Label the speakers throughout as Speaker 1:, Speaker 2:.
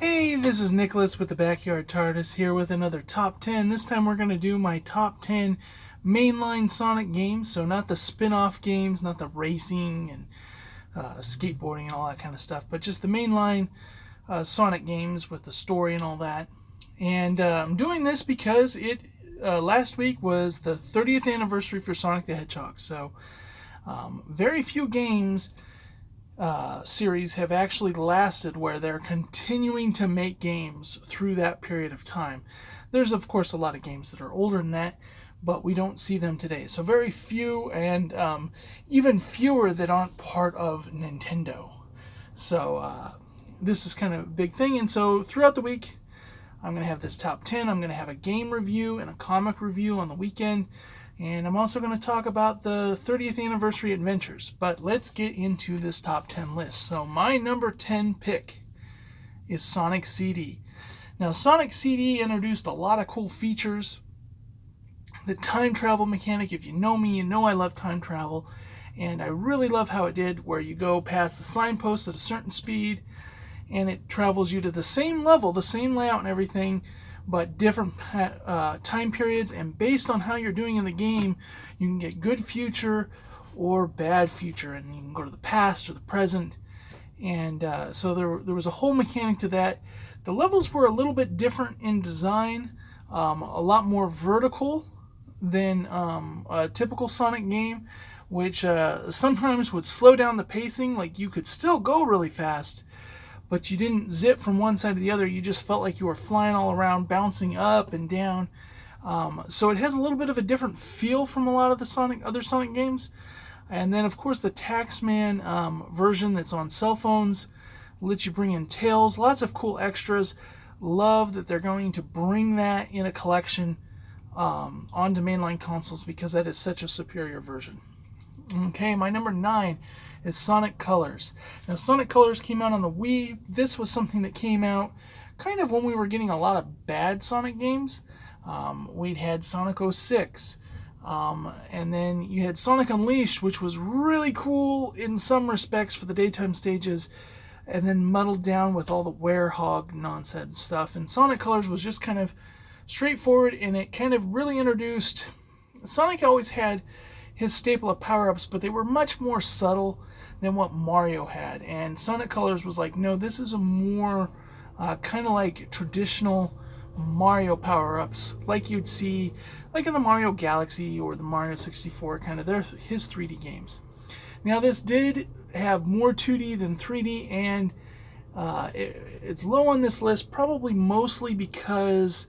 Speaker 1: Hey, this is Nicholas with the Backyard TARDIS here with another top 10. This time we're going to do my top 10 mainline Sonic games. So not the spin-off games, not the racing and skateboarding and all that kind of stuff, but just the mainline Sonic games with the story and all that. And I'm doing this because last week was the 30th anniversary for Sonic the Hedgehog. So very few games series have actually lasted where they're continuing to make games through that period of time. There's of course a lot of games that are older than that, but we don't see them today. So very few, and even fewer that aren't part of Nintendo. So this is kind of a big thing. And so throughout the week, I'm going to have this top 10. I'm going to have a game review and a comic review on the weekend. And I'm also going to talk about the 30th anniversary adventures. But let's get into this top 10 list. So my number 10 pick is Sonic CD. Now Sonic CD introduced a lot of cool features. The time travel mechanic, if you know me, you know I love time travel. And I really love how it did, where you go past the signpost at a certain speed and it travels you to the same level, the same layout and everything, but different time periods, and based on how you're doing in the game, you can get good future or bad future, and you can go to the past or the present. And so there was a whole mechanic to that. The levels were a little bit different in design, a lot more vertical than a typical Sonic game, which sometimes would slow down the pacing. Like, you could still go really fast, but you didn't zip from one side to the other. You just felt like you were flying all around, bouncing up and down. So it has a little bit of a different feel from a lot of the other Sonic games. And then, of course, the Taxman version that's on cell phones lets you bring in Tails. Lots of cool extras. Love that they're going to bring that in a collection onto mainline consoles, because that is such a superior version. Okay, my number 9 is Sonic Colors. Now, Sonic Colors came out on the Wii. This was something that came out kind of when we were getting a lot of bad Sonic games. We'd had Sonic 06, and then you had Sonic Unleashed, which was really cool in some respects for the daytime stages, and then muddled down with all the werehog nonsense stuff. And Sonic Colors was just kind of straightforward, and it kind of really introduced... Sonic always had his staple of power-ups, but they were much more subtle than what Mario had. And Sonic Colors was like, no, this is a more kind of like traditional Mario power-ups, like you'd see like in the Mario Galaxy or the Mario 64, kind of his 3D games. Now, this did have more 2D than 3D, and it's low on this list, probably mostly because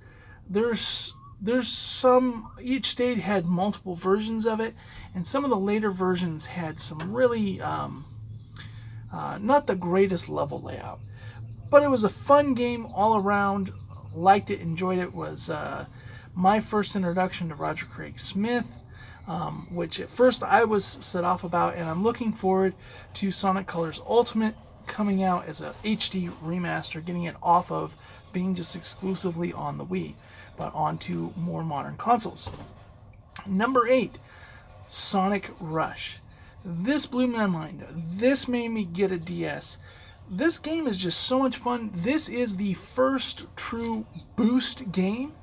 Speaker 1: there's some... each state had multiple versions of it, and some of the later versions had some really not the greatest level layout. But it was a fun game all around. Liked it, enjoyed it. Was my first introduction to Roger Craig Smith, which at first I was set off about, and I'm looking forward to Sonic Colors Ultimate coming out as a HD remaster, getting it off of being just exclusively on the Wii, but onto more modern consoles. Number 8, Sonic Rush. This blew my mind. This made me get a DS. This game is just so much fun. This is the first true boost game.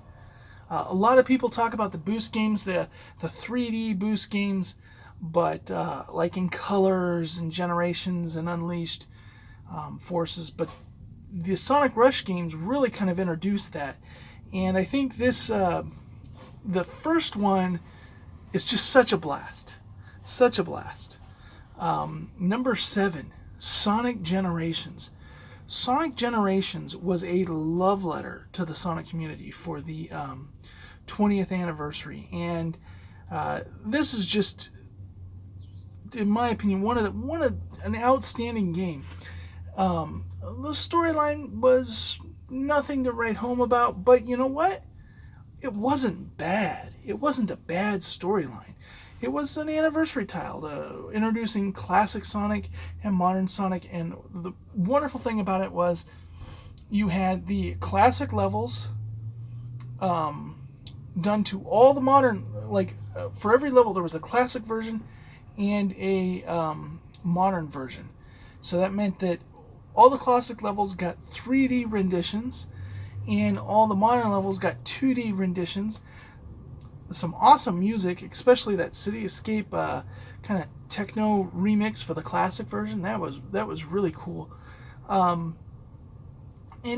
Speaker 1: A lot of people talk about the boost games, the 3D boost games, but like in Colors and Generations and Unleashed Forces, but the Sonic Rush games really kind of introduced that. And I think this, the first one, is just such a blast. Such a blast. Number 7, Sonic Generations. Sonic Generations was a love letter to the Sonic community for the 20th anniversary. And this is just, in my opinion, an outstanding game. The storyline was nothing to write home about, but you know what? It wasn't bad. It wasn't a bad storyline. It was an anniversary title introducing classic Sonic and modern Sonic, and the wonderful thing about it was you had the classic levels done to all the modern, for every level there was a classic version and a modern version. So that meant that all the classic levels got 3D renditions, and all the modern levels got 2D renditions. Some awesome music, especially that City Escape kind of techno remix for the classic version. That was really cool. And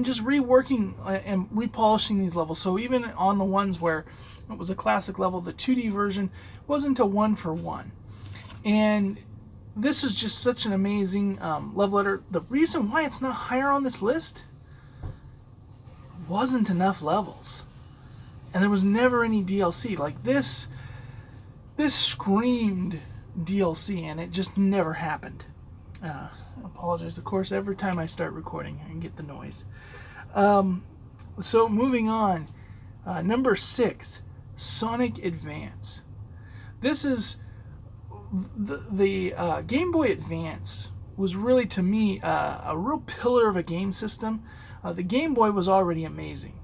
Speaker 1: just reworking and repolishing these levels. So even on the ones where it was a classic level, the 2D version wasn't a one-for-one. And this is just such an amazing level editor. The reason why it's not higher on this list wasn't enough levels. And there was never any DLC. Like this screamed DLC, and it just never happened. I apologize, of course, every time I start recording I get the noise. So moving on, number 6, Sonic Advance. This is the Game Boy Advance was really, to me, a real pillar of a game system. The Game Boy was already amazing,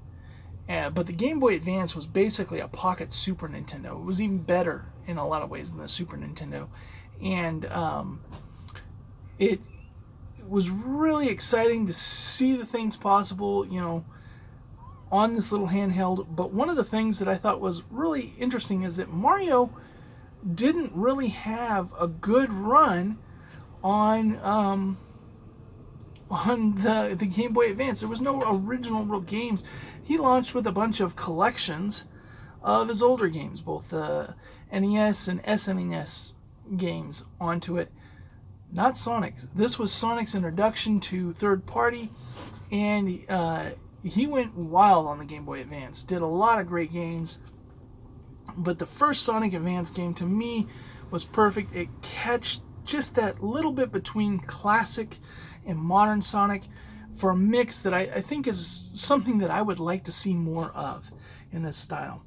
Speaker 1: but the Game Boy Advance was basically a pocket Super Nintendo. It was even better in a lot of ways than the Super Nintendo, and it was really exciting to see the things possible, on this little handheld. But one of the things that I thought was really interesting is that Mario didn't really have a good run on the Game Boy Advance. There was no original real games. He launched with a bunch of collections of his older games, both the NES and SNES games onto it. Not Sonic's. This was Sonic's introduction to third party, and he went wild on the Game Boy Advance. Did a lot of great games, but the first Sonic Advance game to me was perfect. It catched just that little bit between classic and modern Sonic for a mix that I think is something that I would like to see more of in this style.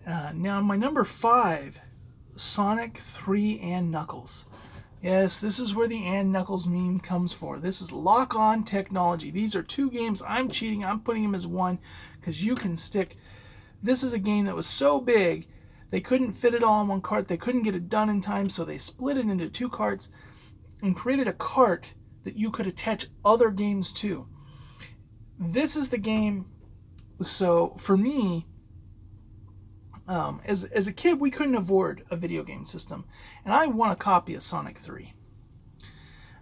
Speaker 1: Now, my number 5, Sonic 3 and Knuckles. Yes, this is where the and Knuckles meme comes for. This is lock-on technology. These are 2 games. I'm cheating. I'm putting them as one because you can stick. This is a game that was so big, they couldn't fit it all in one cart. They couldn't get it done in time, so they split it into 2 carts and created a cart that you could attach other games to. This is the game. So for me, as a kid, we couldn't afford a video game system, and I want a copy of Sonic 3.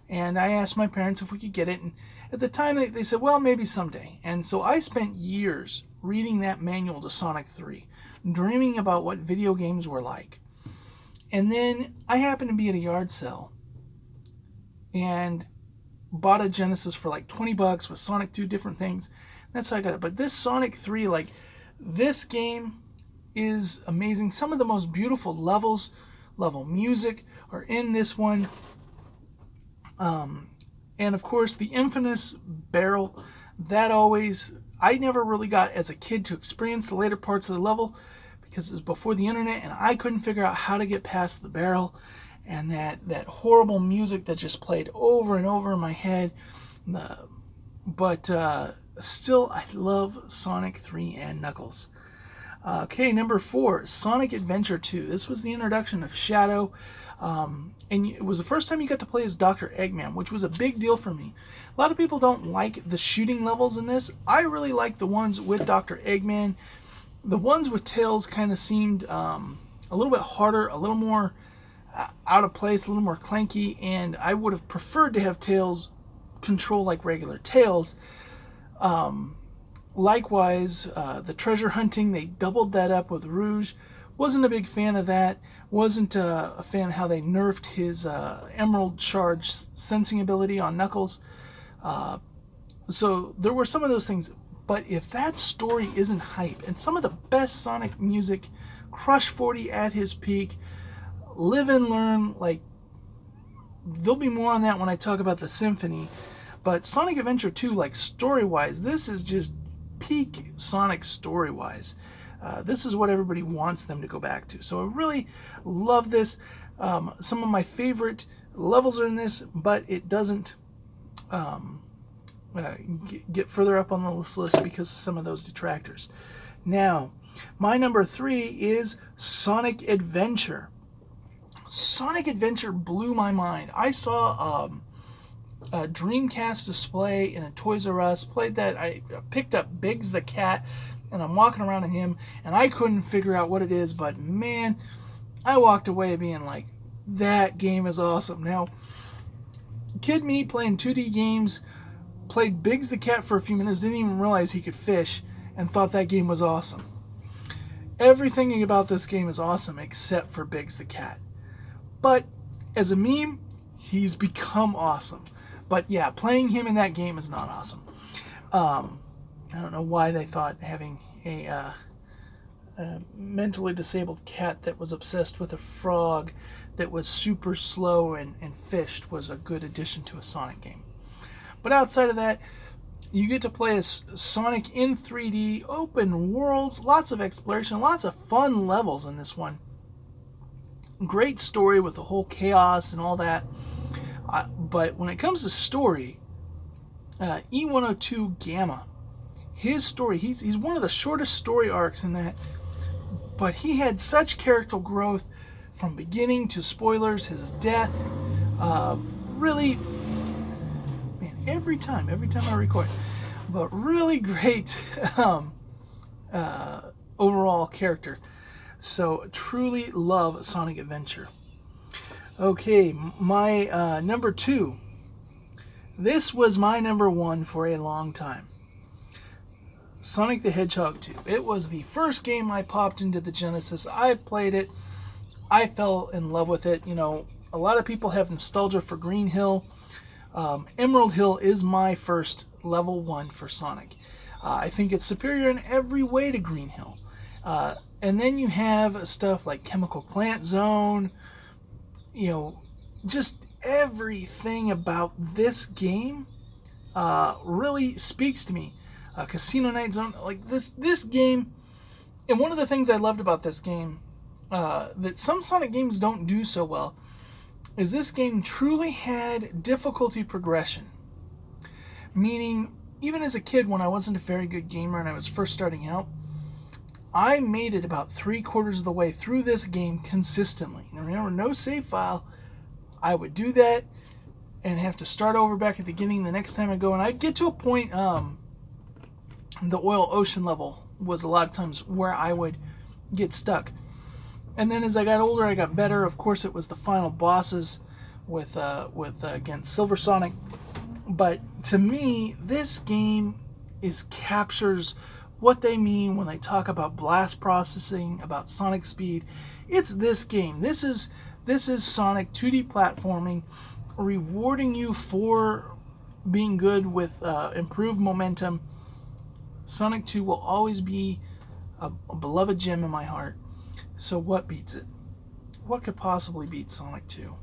Speaker 1: And I asked my parents if we could get it, and at the time they said, well, maybe someday. And so I spent years reading that manual to Sonic 3, dreaming about what video games were like. And then I happened to be at a yard sale and bought a Genesis for like $20 with Sonic 2, different things. That's how I got it. But this Sonic 3, like, this game is amazing. Some of the most beautiful level music are in this one. And of course, the infamous barrel, that always, I never really got as a kid to experience the later parts of the level because it was before the internet and I couldn't figure out how to get past the barrel and that horrible music that just played over and over in my head. But still, I love Sonic 3 and Knuckles. Okay, number 4, Sonic Adventure 2. This was the introduction of Shadow, and it was the first time you got to play as Dr. Eggman, which was a big deal for me. A lot of people don't like the shooting levels in this. I really like the ones with Dr. Eggman. The ones with Tails kind of seemed a little bit harder, a little more out of place, a little more clanky, and I would have preferred to have Tails control like regular Tails. Likewise, the treasure hunting, they doubled that up with Rouge. Wasn't a big fan of that. Wasn't a fan of how they nerfed his Emerald Charge sensing ability on Knuckles. So there were some of those things. But if that story isn't hype, and some of the best Sonic music, Crush 40 at his peak, Live and Learn, like, there'll be more on that when I talk about the symphony. But Sonic Adventure 2, like, story-wise, this is just peak Sonic story-wise. This is what everybody wants them to go back to. So I really love this. Some of my favorite levels are in this, but it doesn't get further up on the list because of some of those detractors. Now, my number 3 is Sonic Adventure. Sonic Adventure blew my mind. I saw Dreamcast display in a Toys R Us. Played that. I picked up Biggs the Cat, and I'm walking around in him, and I couldn't figure out what it is, but man, I walked away being like, that game is awesome. Now, kid me playing 2D games, played Biggs the Cat for a few minutes, didn't even realize he could fish, and thought that game was awesome. Everything about this game is awesome except for Biggs the Cat. But as a meme, he's become awesome. But yeah, playing him in that game is not awesome. I don't know why they thought having a mentally disabled cat that was obsessed with a frog that was super slow and fished was a good addition to a Sonic game. But outside of that, you get to play as Sonic in 3D, open worlds, lots of exploration, lots of fun levels in this one. Great story with the whole chaos and all that. But when it comes to story, E102 Gamma, his story, he's one of the shortest story arcs in that, but he had such character growth from beginning to spoilers, his death, really, man, every time I record, but really great overall character. So truly love Sonic Adventure. Okay, my number 2. This was my number 1 for a long time. Sonic the Hedgehog 2. It was the first game I popped into the Genesis. I played it. I fell in love with it. You know, a lot of people have nostalgia for Green Hill. Emerald Hill is my first level 1 for Sonic. I think it's superior in every way to Green Hill. And then you have stuff like Chemical Plant Zone. You know, just everything about this game really speaks to me. Casino Night Zone, like this game, and one of the things I loved about this game that some Sonic games don't do so well is this game truly had difficulty progression. Meaning, even as a kid when I wasn't a very good gamer and I was first starting out, I made it about 3/4 of the way through this game consistently. Now remember, no save file. I would do that and have to start over back at the beginning the next time I go, and I'd get to a point, the oil ocean level was a lot of times where I would get stuck. And then as I got older, I got better. Of course, it was the final bosses with against Silver Sonic. But to me, this game captures what they mean when they talk about blast processing, about Sonic speed. It's this game. This is Sonic 2D platforming, rewarding you for being good with improved momentum. Sonic 2 will always be a beloved gem in my heart. So what beats it? What could possibly beat Sonic 2?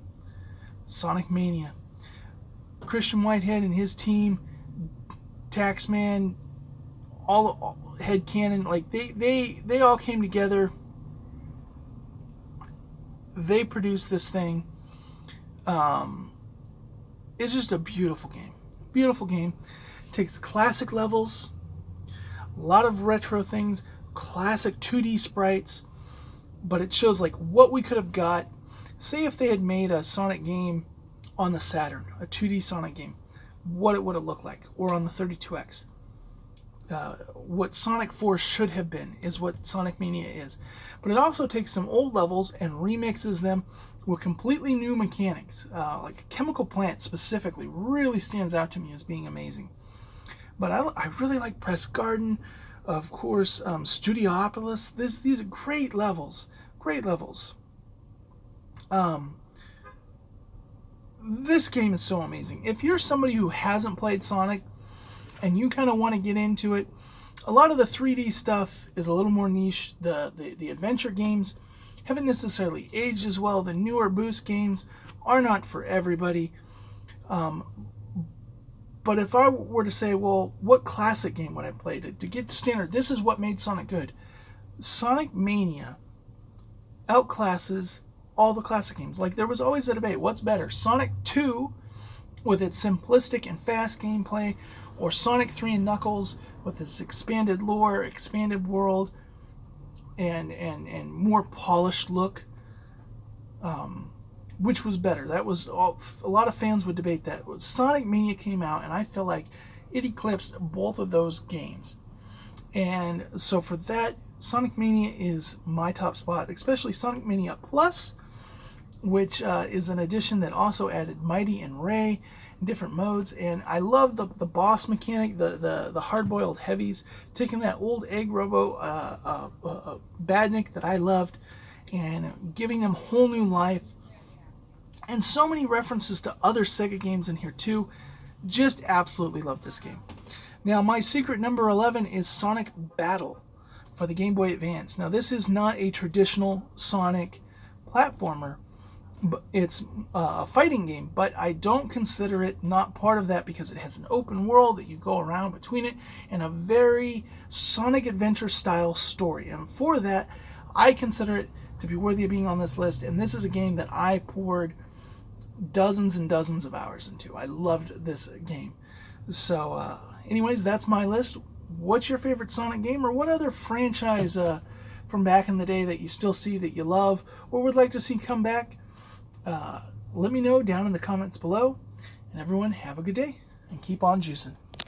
Speaker 1: Sonic Mania. Christian Whitehead and his team, Taxman, all Headcanon, like they all came together. They produced this thing. It's just a beautiful game. Beautiful game. Takes classic levels, a lot of retro things, classic 2D sprites, but it shows like what we could have got. Say if they had made a Sonic game on the Saturn, a 2D Sonic game, what it would have looked like, or on the 32X. What Sonic 4 should have been is what Sonic Mania is. But it also takes some old levels and remixes them with completely new mechanics. Like Chemical Plant specifically really stands out to me as being amazing. But I really like Press Garden, of course, Studiopolis. These are great levels. Great levels. This game is so amazing. If you're somebody who hasn't played Sonic and you kind of want to get into it, a lot of the 3D stuff is a little more niche. The adventure games haven't necessarily aged as well. The newer Boost games are not for everybody. But if I were to say, well, what classic game would I play to get standard? This is what made Sonic good. Sonic Mania outclasses all the classic games. Like, there was always a debate. What's better? Sonic 2 with its simplistic and fast gameplay, or Sonic 3 and Knuckles with its expanded lore, expanded world, and more polished look. which was better. That was all, a lot of fans would debate that. Sonic Mania came out, and I feel like it eclipsed both of those games. And so for that, Sonic Mania is my top spot, especially Sonic Mania Plus, which is an edition that also added Mighty and Ray in different modes. And I love the boss mechanic, the hard-boiled heavies, taking that old Egg Robo Badnik that I loved and giving them whole new life. And so many references to other Sega games in here too. Just absolutely love this game. Now, my secret number 11 is Sonic Battle for the Game Boy Advance. Now, this is not a traditional Sonic platformer. It's a fighting game, but I don't consider it not part of that because it has an open world that you go around between it and a very Sonic Adventure style story. And for that, I consider it to be worthy of being on this list. And this is a game that I poured dozens and dozens of hours into. I loved this game. So anyways, that's my list. What's your favorite Sonic game, or what other franchise from back in the day that you still see that you love or would like to see come back? Let me know down in the comments below. And everyone, have a good day and keep on juicing.